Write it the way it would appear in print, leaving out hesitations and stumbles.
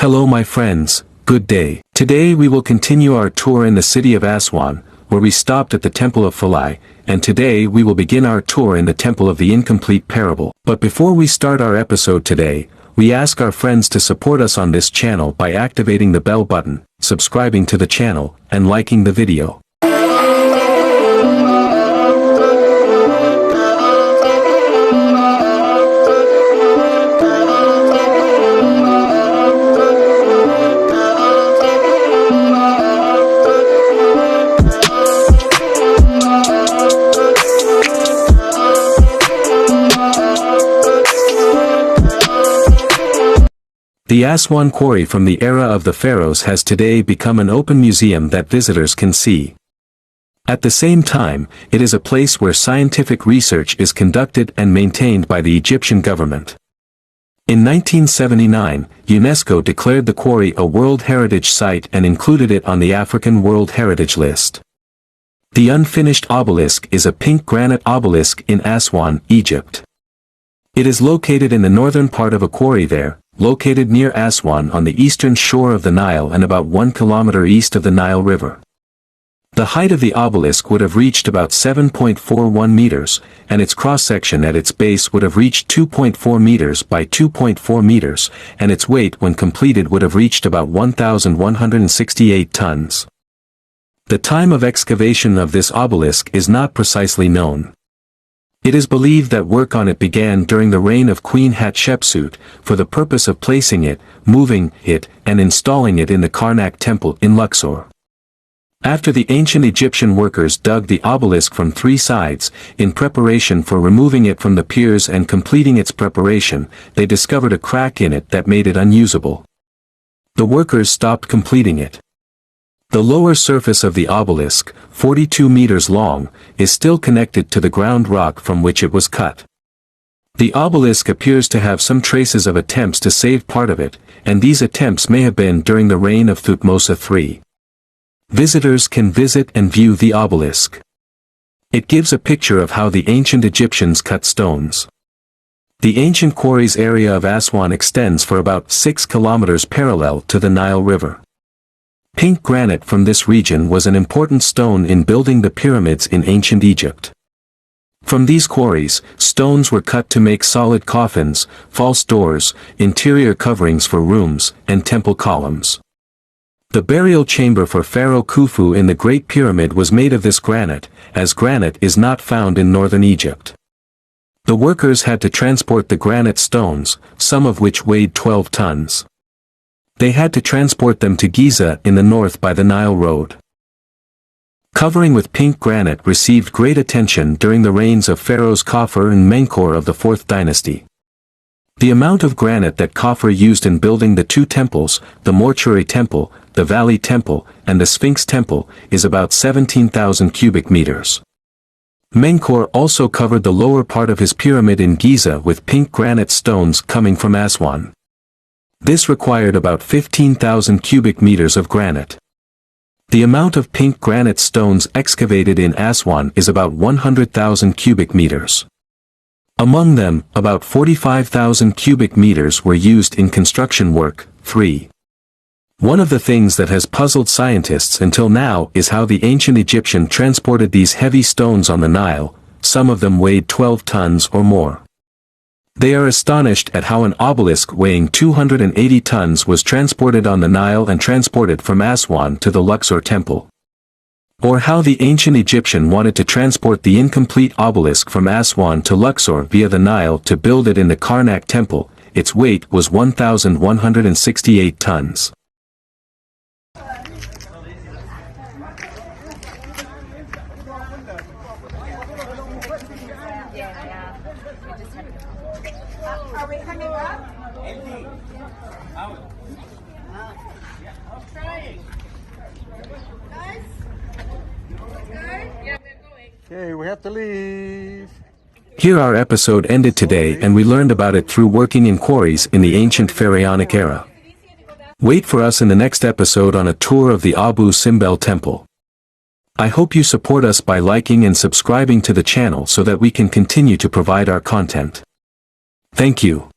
Hello my friends, good day. Today we will continue our tour in the city of Aswan, where we stopped at the Temple of Philae, and today we will begin our tour in the Temple of the Incomplete Parable. But before we start our episode today, we ask our friends to support us on this channel by activating the bell button, subscribing to the channel, and liking the video. The Aswan quarry from the era of the pharaohs has today become an open museum that visitors can see. At the same time, it is a place where scientific research is conducted and maintained by the Egyptian government. In 1979, UNESCO declared the quarry a World Heritage Site and included it on the African World Heritage List. The unfinished obelisk is a pink granite obelisk in Aswan, Egypt. It is located in the northern part of a quarry there, located near Aswan on the eastern shore of the Nile and about 1 kilometer east of the Nile River. The height of the obelisk would have reached about 7.41 meters, and its cross-section at its base would have reached 2.4 meters by 2.4 meters, and its weight when completed would have reached about 1,168 tons. The time of excavation of this obelisk is not precisely known. It is believed that work on it began during the reign of Queen Hatshepsut, for the purpose of placing it, moving it, and installing it in the Karnak temple in Luxor. After the ancient Egyptian workers dug the obelisk from 3 sides, in preparation for removing it from the piers and completing its preparation, they discovered a crack in it that made it unusable. The workers stopped completing it. The lower surface of the obelisk, 42 meters long, is still connected to the ground rock from which it was cut. The obelisk appears to have some traces of attempts to save part of it, and these attempts may have been during the reign of Thutmose III. Visitors can visit and view the obelisk. It gives a picture of how the ancient Egyptians cut stones. The ancient quarries area of Aswan extends for about 6 kilometers parallel to the Nile River. Pink granite from this region was an important stone in building the pyramids in ancient Egypt. From these quarries, stones were cut to make solid coffins, false doors, interior coverings for rooms, and temple columns. The burial chamber for Pharaoh Khufu in the Great Pyramid was made of this granite, as granite is not found in northern Egypt. The workers had to transport the granite stones, some of which weighed 12 tons. They had to transport them to Giza in the north by the Nile Road. Covering with pink granite received great attention during the reigns of pharaohs Khafre and Menkaure of the 4th dynasty. The amount of granite that Khafre used in building the 2 temples, the Mortuary Temple, the Valley Temple, and the Sphinx Temple, is about 17,000 cubic meters. Menkaure also covered the lower part of his pyramid in Giza with pink granite stones coming from Aswan. This required about 15,000 cubic meters of granite. The amount of pink granite stones excavated in Aswan is about 100,000 cubic meters. Among them, about 45,000 cubic meters were used in construction work. 3. One of the things that has puzzled scientists until now is how the ancient Egyptian transported these heavy stones on the Nile, some of them weighed 12 tons or more. They are astonished at how an obelisk weighing 280 tons was transported on the Nile and transported from Aswan to the Luxor temple. Or how the ancient Egyptian wanted to transport the incomplete obelisk from Aswan to Luxor via the Nile to build it in the Karnak temple. Its weight was 1,168 tons. Are we coming up? Guys? Yeah, we're going. Okay, we have to leave. Here our episode ended today and we learned about it through working in quarries in the ancient pharaonic era. Wait for us in the next episode on a tour of the Abu Simbel temple. I hope you support us by liking and subscribing to the channel so that we can continue to provide our content. Thank you.